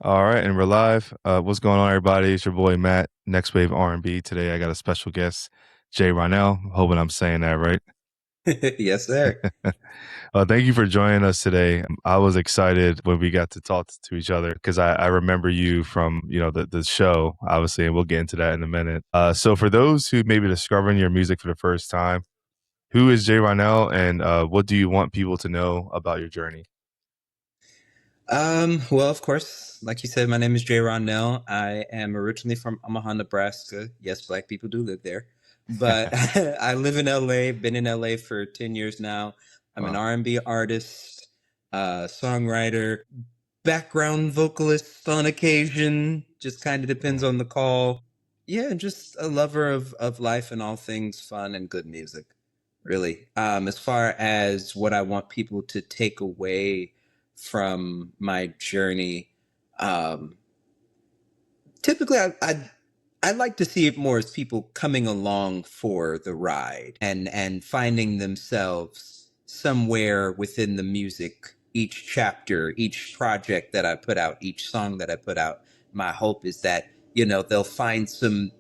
All right, and we're live. What's going on, everybody? It's your boy Matt, Next Wave R&B. Today, I got a special guest, Jay Ronell. Hoping I'm saying that right. Yes, sir. Thank you for joining us today. I was excited when we got to talk to each other because I remember you from the show, obviously, and we'll get into that in a minute. So, for those who may be discovering your music for the first time, who is Jay Ronell, and what do you want people to know about your journey? Well, of course, like you said, my name is Jay Ronell. I am originally from Omaha, Nebraska. Yes, black people do live there, but I live in LA. Been in LA for 10 years now. I'm an Wow. R&B artist, songwriter, background vocalist on occasion. Just kind of depends Mm. on the call. Yeah, and just a lover of life and all things fun and good music. Really. As far as what I want people to take away from my journey, um, typically I like to see it more as people coming along for the ride and finding themselves somewhere within the music. Each chapter, each project that I put out, each song that I put out, my hope is that they'll find some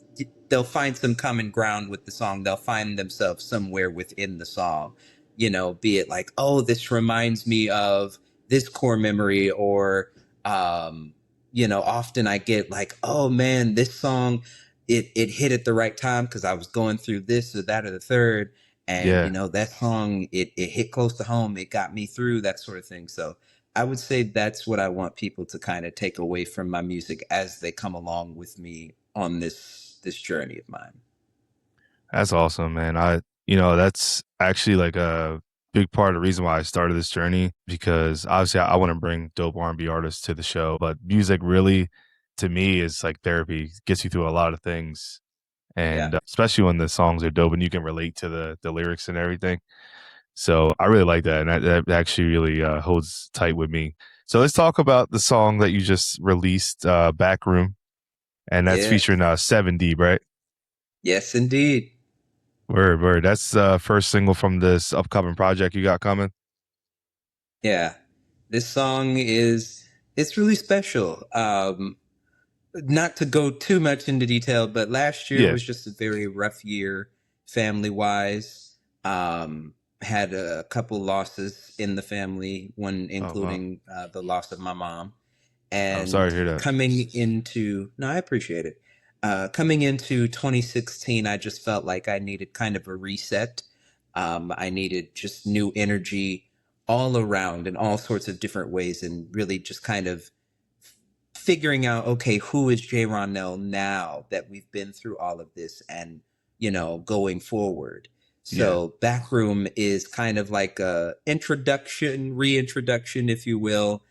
common ground with the song. They'll find themselves somewhere within the song. Be it like, oh, this reminds me of this core memory, or often I get like, oh man, this song, it hit at the right time because I was going through this or that or the third. And Yeah. that song, it hit close to home. It got me through that sort of thing. So I would say that's what I want people to kind of take away from my music as they come along with me on this journey of mine. That's awesome, man. That's actually like a big part of the reason why I started this journey because obviously I want to bring dope R&B artists to the show, but music really, to me, is like therapy. Gets you through a lot of things, Yeah. and especially when the songs are dope and you can relate to the lyrics and everything. So I really like that, and that actually really holds tight with me. So let's talk about the song that you just released, "Backroom," and that's Yeah. featuring SevnDeep, right? Yes, indeed. Word, word. That's first single from this upcoming project you got coming. Yeah. This song it's really special. Not to go too much into detail, but last year Yeah. was just a very rough year family wise. Had a couple losses in the family, one Oh wow. including the loss of my mom. I'm sorry And to hear that. no, I appreciate it. Coming into 2016, I just felt like I needed kind of a reset. I needed just new energy all around in all sorts of different ways, and really just kind of figuring out, okay, who is Jay Ronell now that we've been through all of this, and going forward. Yeah. So Backroom is kind of like a introduction, reintroduction, if you will.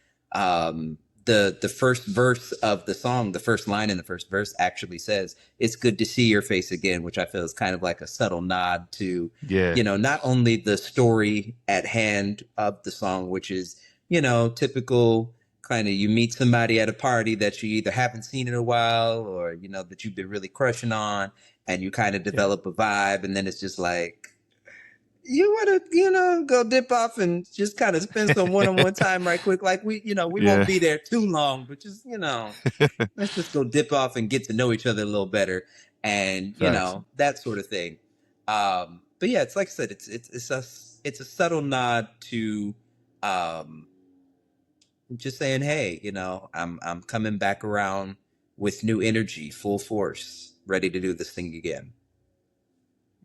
The first verse of the song, the first line in the first verse actually says, "It's good to see your face again," which I feel is kind of like a subtle nod to, Yeah. not only the story at hand of the song, which is, typical kind of, you meet somebody at a party that you either haven't seen in a while, or that you've been really crushing on, and you kind of Yeah. develop a vibe, and then it's just like, you want to go dip off and just kind of spend some one-on-one time right quick, like we won't Yeah. be there too long, but just let's just go dip off and get to know each other a little better, and Facts. that sort of thing. But yeah, it's like I said, it's a subtle nod to um just saying, hey, I'm coming back around with new energy, full force, ready to do this thing again.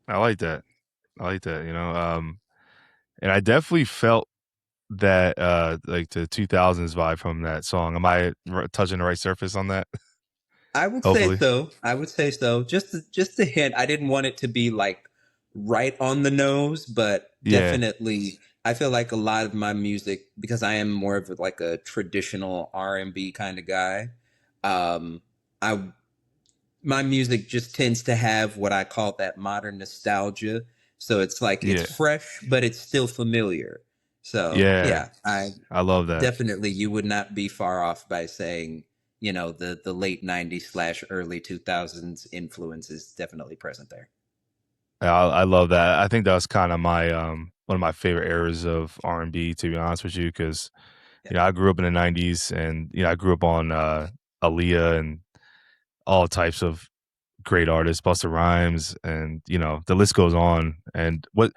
I like that. I like that, and I definitely felt that like the 2000s vibe from that song. Am I touching the right surface on that? I would say Hopefully. so. I would say so. Just a hint. I didn't want it to be like right on the nose, but Yeah. definitely I feel like a lot of my music, because I am more of like a traditional R&B kind of guy. Um I My music just tends to have what I call that modern nostalgia. So it's like it's Yeah. fresh, but it's still familiar. So Yeah. yeah, I I love that. definitely, you would not be far off by saying, the late '90s slash early 2000s influence is definitely present there. I love that. I think that's kind of my one of my favorite eras of R&B, to be honest with you, because Yeah. You know, I grew up in the '90s, and I grew up on Aaliyah and all types of great artists, Busta Rhymes, and the list goes on. And what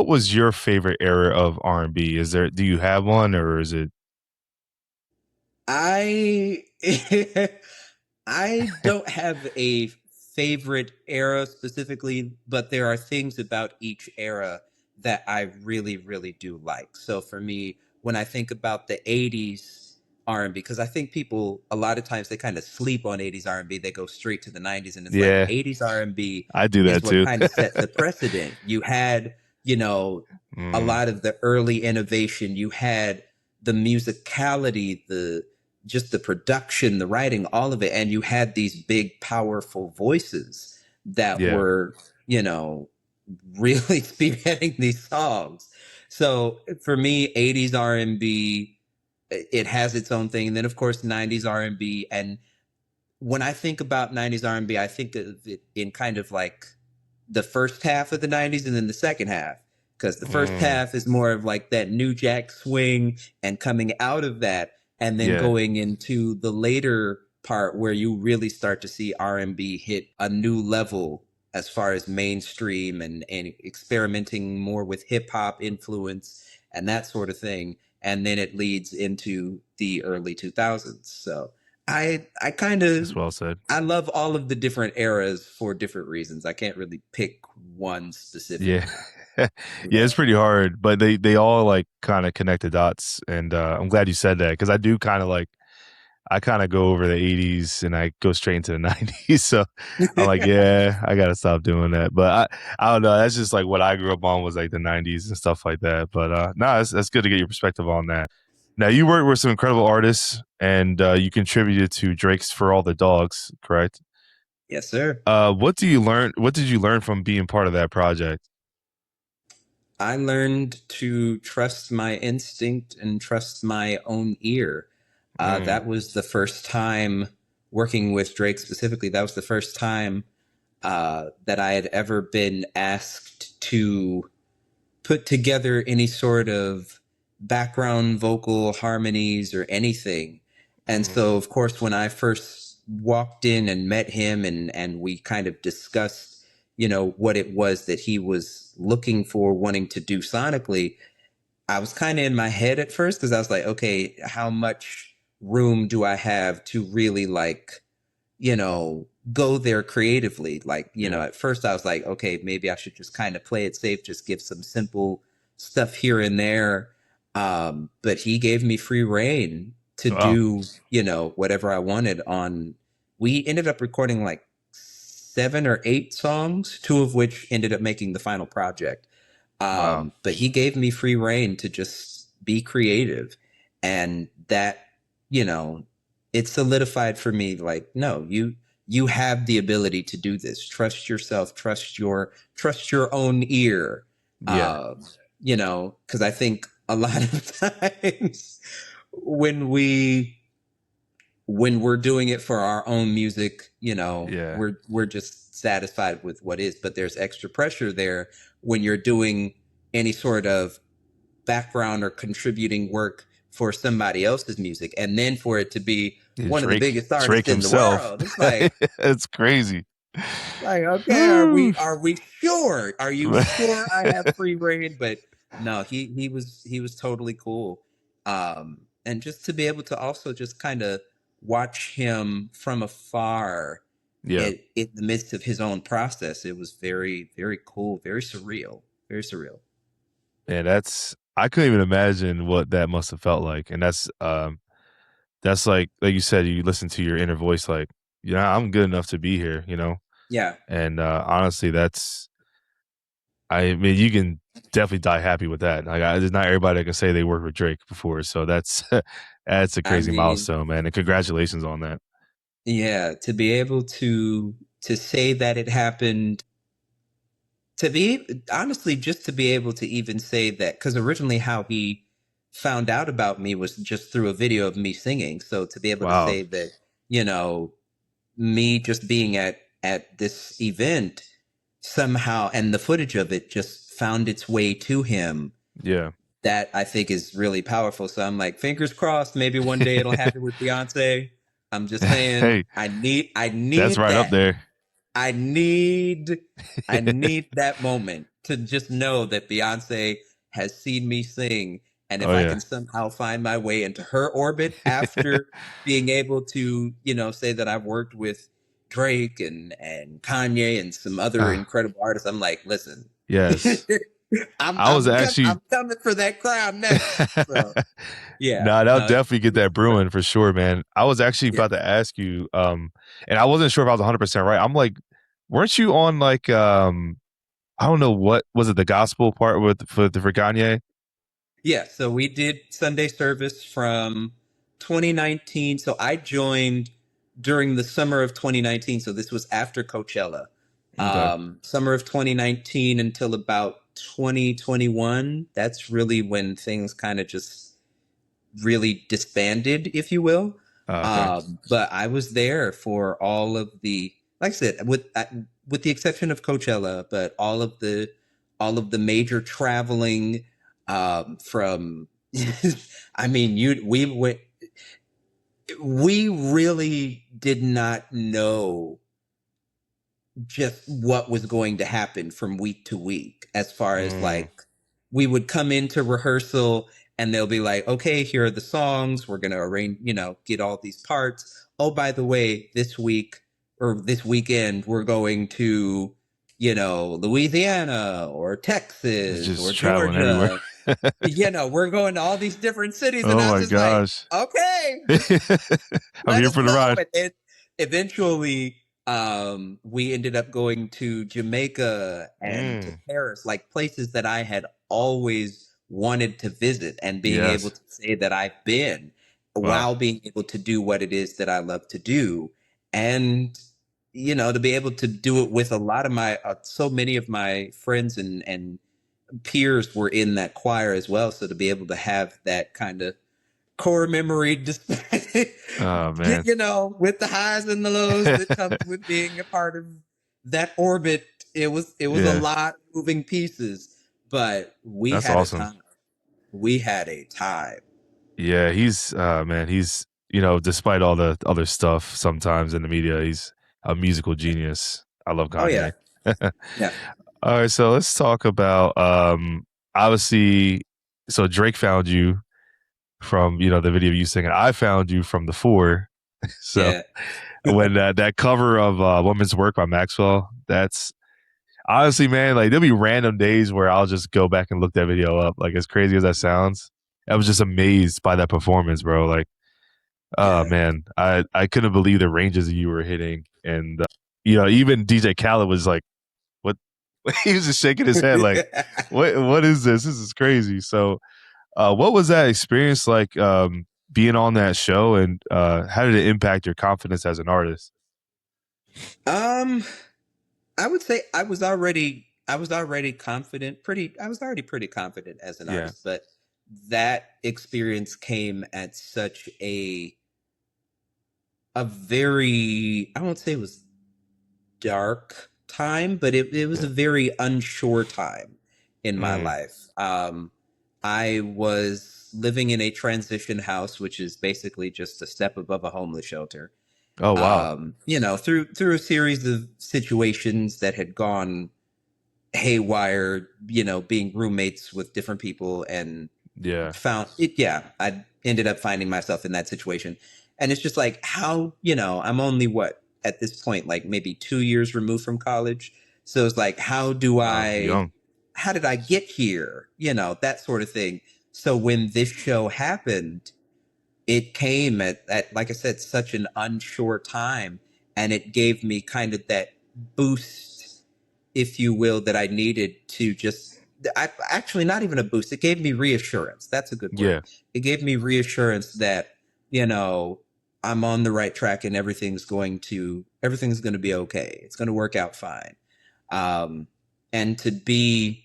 was your favorite era of R&B? Do you have one, or is it? I I don't have a favorite era specifically, but there are things about each era that I really, really do like. So for me, when I think about the 80s R&B, because I think people a lot of times they kind of sleep on 80s R&B, they go straight to the 90s, and it's like Yeah, 80s R&B I do is that what too. kind of set the precedent. You had, you know, a Mm, lot of the early innovation, you had the musicality, the just the production, the writing, all of it. And you had these big, powerful voices that yeah, were, you know, really spearheading these songs. So for me, 80s R&B, it has its own thing. And then of course 90s R&B. And when I think about 90s R&B, I think of it in kind of like the first half of the 90s and then the second half. Because the first mm, half is more of like that new jack swing and coming out of that and then yeah, going into the later part where you really start to see R&B hit a new level as far as mainstream and experimenting more with hip hop influence and that sort of thing. And then it leads into the early 2000s. So I kind that's of well said. I love all of the different eras for different reasons. I can't really pick one Yeah. specifically. Yeah, Yeah. it's pretty hard, but they all like kind of connect the dots, and I'm glad you said that because I do kind of like I kind of go over the '80s and I go straight into the '90s. So I'm like, yeah, I gotta stop doing that. But I don't know. That's just like what I grew up on was like the '90s and stuff like that. But no, that's good to get your perspective on that. Now you worked with some incredible artists, and you contributed to Drake's "For All the Dogs," correct? Yes, sir. What do you learn? What did you learn from being part of that project? I learned to trust my instinct and trust my own ear. Mm, That was the first time working with Drake specifically. That was the first time that I had ever been asked to put together any sort of background vocal harmonies or anything. And mm, so, of course, when I first walked in and met him and we kind of discussed, what it was that he was looking for, wanting to do sonically, I was kind of in my head at first because I was like, okay, how much room do I have to really like go there creatively. Like, yeah. at first I was like, okay, maybe I should just kind of play it safe, just give some simple stuff here and there. But he gave me free reign to Wow. do, whatever I wanted on. We ended up recording like 7 or 8 songs, two of which ended up making the final project. Wow. But he gave me free reign to just be creative. And that, you know, it solidified for me like, no, you have the ability to do this. Trust yourself, trust your own ear. Yeah. Uh, because I think a lot of times when we when we're doing it for our own music, Yeah. we're just satisfied with what is, but there's extra pressure there when you're doing any sort of background or contributing work for somebody else's music and then for it to be Yeah, one of the Drake biggest Drake artists in the himself. world. It's like It's crazy. okay, are we Woo. are we sure? Are you sure I have free reign? But no, he was totally cool. And just to be able to also just kind of watch him from afar Yeah. in the midst of his own process, it was very, very cool, very surreal. Very surreal. And I couldn't even imagine what that must have felt like. And that's like you said, you listen to your inner voice like, I'm good enough to be here. Yeah. And honestly, I mean, you can definitely die happy with that. Like, there's not everybody that can say they worked with Drake before, so that's that's a I crazy mean, milestone, man. And congratulations on that. yeah, to be able to say that it happened, to be honestly, just to be able to even say that, because originally how he found out about me was just through a video of me singing. So to be able to Wow. say that, you know, me just being at this event somehow, and the footage of it just found its way to him, Yeah. that I think is really powerful. So I'm like, fingers crossed, maybe one day it'll happen with Beyonce. I'm just saying, Hey, I that's need right up that. there. I need I need that moment to just know that Beyonce has seen me sing. And if Oh I yeah. can somehow find my way into her orbit after being able to, say that I've worked with Drake and Kanye and some other Ah, incredible artists, I'm like, listen, yes. I was actually I'm coming for that crown next. So yeah, nah, that'll no, definitely it get was that brewing incredible. for sure, man. I was actually Yeah. about to ask you, and I wasn't sure if I was 100% right. I'm like, weren't you on like I don't know what was it, the gospel part for Kanye? Yeah, so we did Sunday service from 2019. So I joined during the summer of 2019. So this was after Coachella. Okay. Summer of 2019 until about 2021. That's really when things kind of just really disbanded, if you will. Okay. But I was there for all of the, like I said, with the exception of Coachella, but all of the major traveling from. I mean, we really did not know just what was going to happen from week to week as far as Mm, like we would come into rehearsal and they'll be like, okay, here are the songs, we're going to arrange, get all these parts. Oh, by the way, this week or this weekend we're going to, Louisiana or it's Texas or just traveling everywhere. Georgia. We're going to all these different cities, and Oh I was my just like, gosh. okay, I'm let here us for the go. ride. And then eventually, we ended up going to Jamaica and to Mm, Paris, like places that I had always wanted to visit, and being able yes. to say that I've been Wow. while being able to do what it is that I love to do. And, to be able to do it with a lot of so many of my friends and peers were in that choir as well. So to be able to have that kind of core memory, just Oh man. with the highs and the lows that comes with being a part of that orbit. It was a Yeah. lot of moving pieces, but we That's had a awesome. time. We had a time. Yeah, he's man, he's despite all the other stuff sometimes in the media, he's a musical genius. I love Oh yeah, Kanye. yeah, All right, so let's talk about obviously so Drake found you from, the video of you singing. I found you from the four. So yeah, when that cover of Woman's Work by Maxwell, that's honestly, man, like there'll be random days where I'll just go back and look that video up. Like as crazy as that sounds, I was just amazed by that performance, bro. Like, oh yeah. man, I couldn't believe the ranges you were hitting, and even DJ Khaled was like, "What?" He was just shaking his head, like, "What is this? This is crazy." So, what was that experience like? Being on that show, and how did it impact your confidence as an artist? um, I would say I was already confident, I was already pretty confident as an Yeah. artist, but that experience came at such a very, I won't say it was dark time, but it was a Yeah. very unsure time in my Mm. life. I was living in a transition house, which is basically just a step above a homeless shelter. Oh wow. Through a series of situations that had gone haywire, being roommates with different people and Yeah. found it. Yeah, I ended up finding myself in that situation. And it's just like, how, I'm only what at this point, like maybe 2 years removed from college. So it's like, Wow. Young. how did I get here? That sort of thing. So when this show happened, it came at, like I said, such an unsure time. And it gave me kind of that boost, if you will, that I needed to just, actually not even a boost. It gave me reassurance. That's a good word. Yeah. It gave me reassurance that, you know, I'm on the right track and everything's going to be okay. It's going to work out fine. Um, and to be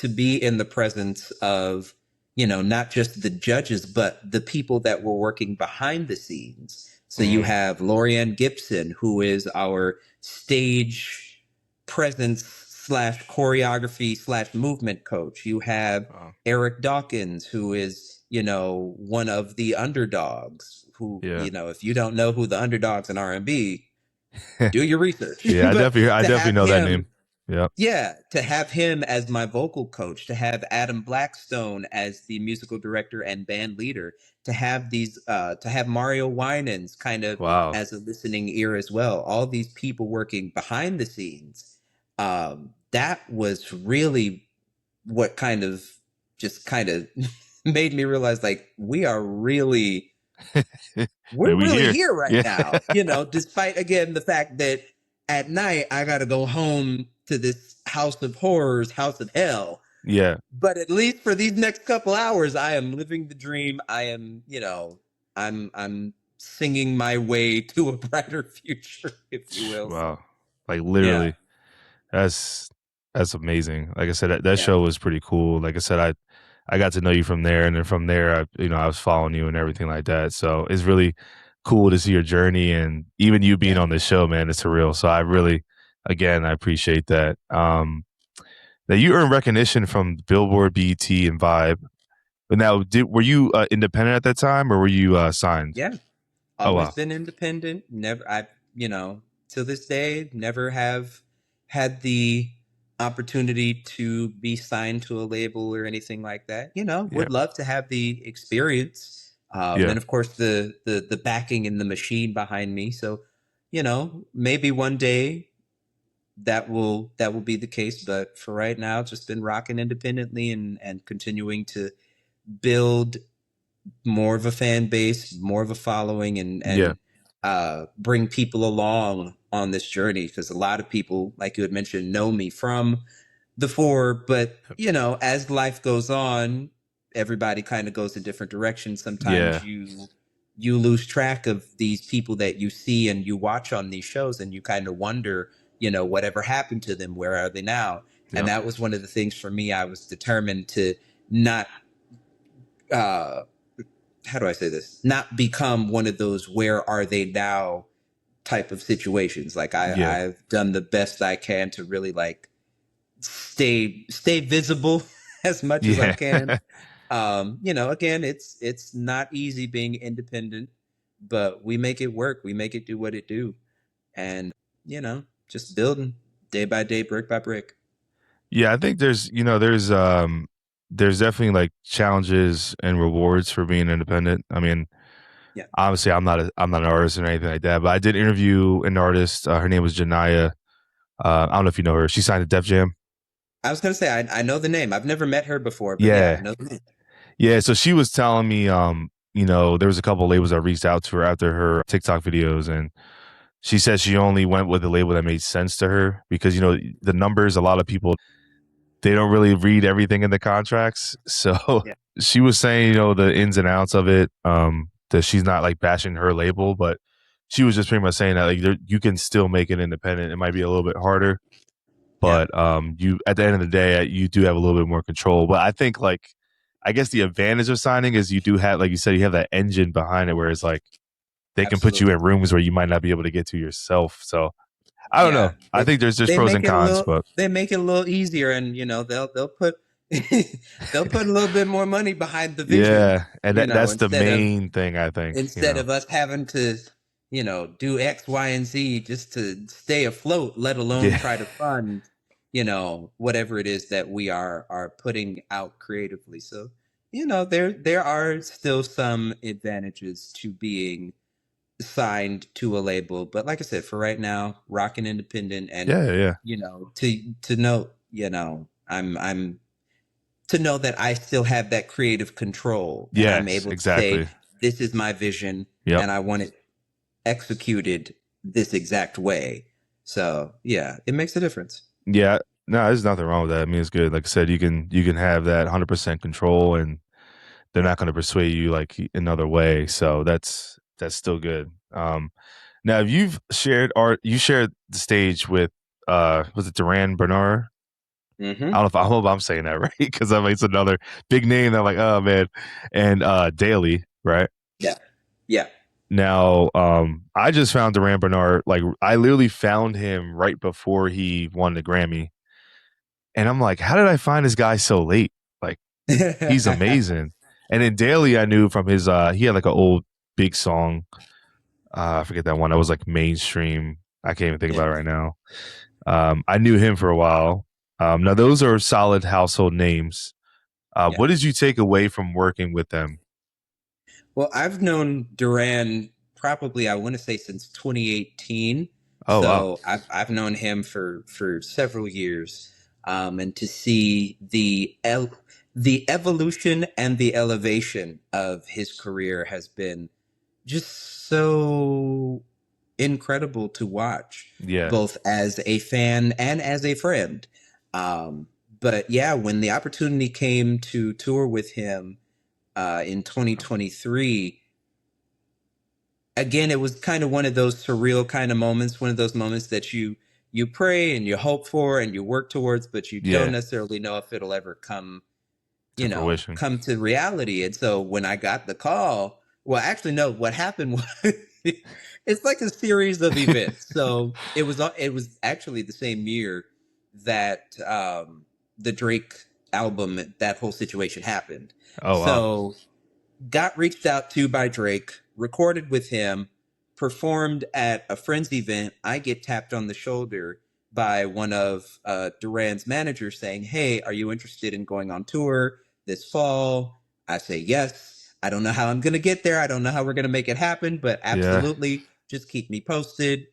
in the presence of, not just the judges but the people that were working behind the scenes. So you Mm. have Lorianne Gibson, who is our stage presence slash choreography slash movement coach. You have Wow. Eric Dawkins, who is, one of the underdogs who, Yeah. if you don't know who the underdogs in R&B, do your research. Yeah, But I to definitely have know that him, name. Yeah. yeah, to have him as my vocal coach, to have Adam Blackstone as the musical director and band leader, to have Mario Winans kind of Wow. as a listening ear as well. All these people working behind the scenes. That was really what kind of made me realize like we're Man, we really here. here right Yeah. now, despite again the fact that at night I got to go home to this house of horrors, house of hell. Yeah. But at least for these next couple hours, I am living the dream. I am, I'm singing my way to a brighter future, if you will. Wow. So, Like yeah, literally. That's that's amazing. Like I said, that yeah, show was pretty cool. Like I said, I got to know you from there, and then from there, I was following you and everything like that. So it's really cool to see your journey, and even you being yeah, on this show, man. It's surreal. So I really, again, I appreciate that. That you earned recognition from Billboard, BET, and Vibe. But now, were you independent at that time, or were you signed? yeah. Oh Always wow, been independent. Never, to this day, never have had the opportunity to be signed to a label or anything like that. yeah, Would love to have the experience. yeah, And of course the backing and the machine behind me. So, maybe one day that will be the case. But for right now, it's just been rocking independently and continuing to build more of a fan base, more of a following, yeah, and bring people along on this journey. Because a lot of people, like you had mentioned, know me from the four, but as life goes on, everybody kind of goes a different direction. Sometimes yeah, you lose track of these people that you see and you watch on these shows, and you kind of wonder, whatever happened to them, where are they now? And yeah, that was one of the things for me. I was determined to not uh how do I say this? Not become one of those where are they now type of situations. Like yeah, I've done the best I can to really like stay visible as much as I yeah. can. Again, it's not easy being independent, but we make it work. We make it do what it do. And, just building day by day, brick by brick. Yeah, I think there's definitely like challenges and rewards for being independent. I mean, Yeah. obviously I'm not an artist or anything like that, but I did interview an artist. Her name was Janaya. I don't know if you know her. She signed to Def Jam. I was going to say, I know the name. I've never met her before, but yeah, I Yeah. know the name. Yeah, so she was telling me there was a couple of labels that reached out to her after her TikTok videos, and she said she only went with a label that made sense to her because the numbers, a lot of people, they don't really read everything in the contracts. So Yeah. she was saying, the ins and outs of it, that she's not like bashing her label, but she was just pretty much saying that like you can still make it independent. It might be a little bit harder, Yeah. but you at the end of the day, you do have a little bit more control. But I think like I guess the advantage of signing is you do have, like you said, you have that engine behind it where it's like they can put you Absolutely. in rooms where you might not be able to get to yourself. So I don't know. Yeah, I think there's pros and cons, but they make it a little easier, and they'll put they'll put a little bit more money behind the vision, yeah, and that's the instead of main thing I think. us having to do X, Y, and Z just to stay afloat, let alone Yeah, try to fund whatever it is that we are putting out creatively. So there are still some advantages to being signed to a label, but like I said, for right now, rocking independent, and yeah, yeah, to know, I'm to know that I still have that creative control, and I'm yes, able to say exactly. this is my vision Yep. and I want it executed this exact way. So yeah, it makes a difference. Yeah. No, there's nothing wrong with that. I mean, it's good. Like I said, you can have that 100% control, and they're Yeah. not going to persuade you like another way. So that's still good. Now, if you've shared art, you shared the stage with was it Durand Bernarr? I Mm-hmm. don't know if I hope I'm saying that right because I mean, it's another big name. That I'm like, oh man, and Daley, right? Yeah. Yeah. Now, I just found Durand Bernarr. Like, I literally found him right before he won the Grammy. And I'm like, how did I find this guy so late? Like, he's amazing. And then Daley, I knew from his he had like an old big song. I forget that one. That was like mainstream. I can't even think Yeah, about it right now. I knew him for a while. Now those are solid household names. yeah. What did you take away from working with them? Well, I've known Duran probably, I want to say, since 2018. Oh wow. So I've known him for several years, and to see the evolution and the elevation of his career has been just so incredible to watch, Yeah. both as a fan and as a friend. Um, but yeah, when the opportunity came to tour with him in 2023, again, it was kind of one of those surreal kind of moments, one of those moments that you pray and you hope for and you work towards, but you don't Yeah. necessarily know if it'll ever come, To fruition. come to reality. And so when I got the call, well, actually, no, what happened was it's like a series of events. So it was actually the same year that the Drake album, that whole situation happened. Oh wow. So got reached out to by Drake, recorded with him, performed at a friend's event. I get tapped on the shoulder by one of Durand's managers saying, "Hey, are you interested in going on tour this fall?" I say, "Yes." I don't know how I'm going to get there. I don't know how we're going to make it happen, but Yeah. absolutely just keep me posted.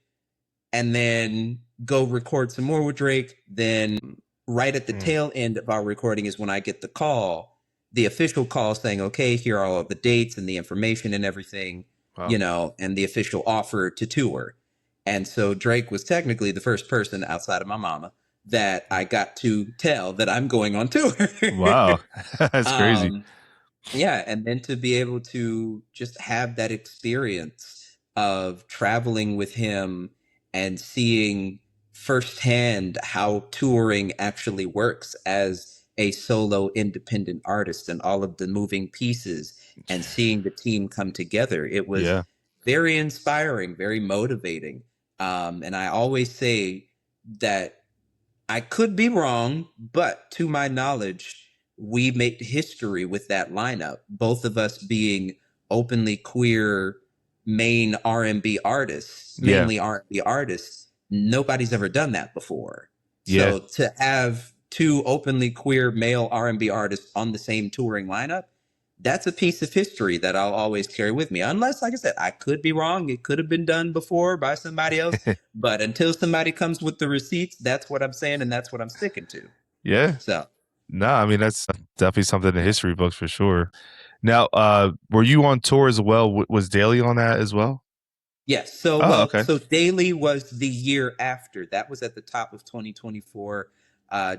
And then go record some more with Drake. Then, right at the Mm. tail end of our recording, is when I get the call, the official call saying, okay, here are all of the dates and the information and everything, Wow. and the official offer to tour. And so Drake was technically the first person outside of my mama that I got to tell that I'm going on tour. Wow. That's crazy. um, yeah, and then to be able to just have that experience of traveling with him and seeing firsthand how touring actually works as a solo independent artist and all of the moving pieces, and seeing the team come together. It was Yeah. very inspiring, very motivating. And I always say that I could be wrong, but to my knowledge, we made history with that lineup. Both of us being openly queer main R&B artists, Yeah. mainly R&B artists. Nobody's ever done that before. Yeah. So to have two openly queer male R&B artists on the same touring lineup, that's a piece of history that I'll always carry with me. Unless, like I said, I could be wrong. It could have been done before by somebody else. But until somebody comes with the receipts, that's what I'm saying, and that's what I'm sticking to. Yeah. So, No, I mean that's definitely something in the history books for sure. Now, were you on tour as well? Was Daly on that as well? yes. So, Oh, well, okay. so Daily was the year after. That was at the top of 2024.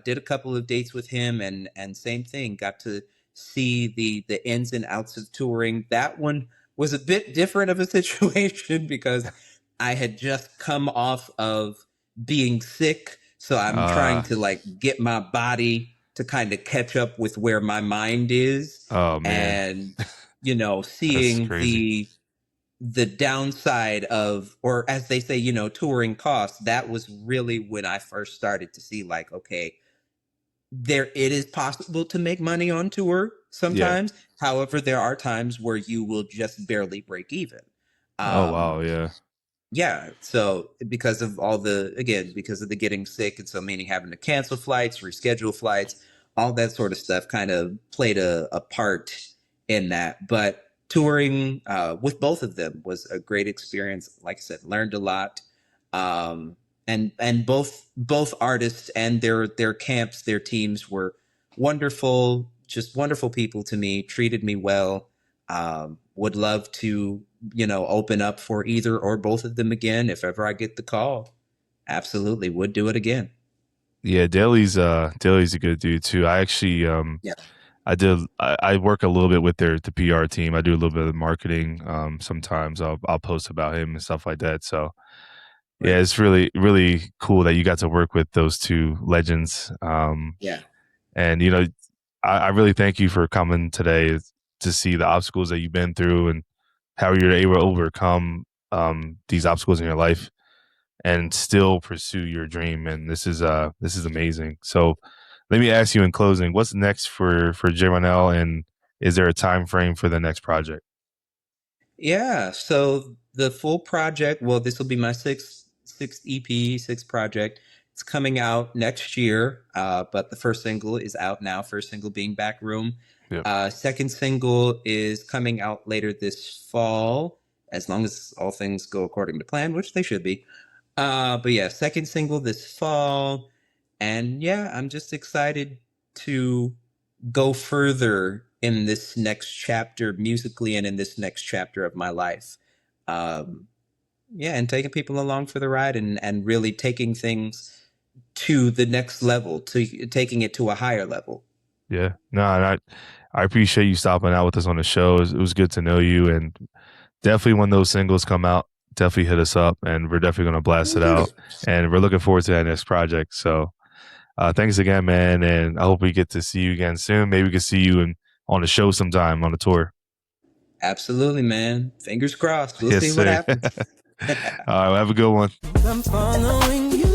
Did a couple of dates with him, and same thing. Got to see the ins and outs of touring. That one was a bit different of a situation because I had just come off of being sick, so I'm trying Uh, to like get my body to kind of catch up with where my mind is, oh man, and that's seeing crazy. the downside of, or as they say, touring costs. That was really when I first started to see, like, okay, there, it is possible to make money on tour Yeah. sometimes. However, there are times where you will just barely break even. Oh um wow, yeah. yeah, so because of all the, again, because of the getting sick, and so meaning having to cancel flights, reschedule flights, all that sort of stuff kind of played a part in that. But touring with both of them was a great experience. Like I said, learned a lot. And both artists and their camps, their teams were wonderful, just wonderful people to me, treated me well. Would love to, open up for either or both of them again if ever I get the call. Absolutely, would do it again. Yeah, Daly's a good dude too. I actually Yeah, I work a little bit with the PR team. I do a little bit of marketing. Sometimes I'll post about him and stuff like that. So yeah, right. it's really cool that you got to work with those two legends. Yeah, And I really thank you for coming today to see the obstacles that you've been through and how you're able to overcome these obstacles in your life and still pursue your dream. And this is amazing. So let me ask you in closing, what's next for JeRonelle, and is there a time frame for the next project? Yeah, so the full project, well, this will be my sixth EP, sixth project. It's coming out next year, but the first single is out now. First single being "BackRoom." Yeah. Second single is coming out later this fall, as long as all things go according to plan, which they should be. But yeah, second single this fall, and yeah, I'm just excited to go further in this next chapter musically and in this next chapter of my life. Um, yeah, and taking people along for the ride and really taking things to the next level, to taking it to a higher level. Yeah. No, and I appreciate you stopping out with us on the show. It was good to know you, and definitely when those singles come out, definitely hit us up, and we're definitely going to blast it out. And we're looking forward to that next project. So thanks again, man. And I hope we get to see you again soon. Maybe we can see you on the show sometime on the tour. Absolutely, man. Fingers crossed. We'll Yes, see what sir. happens. All right. Well, have a good one. I'm following you.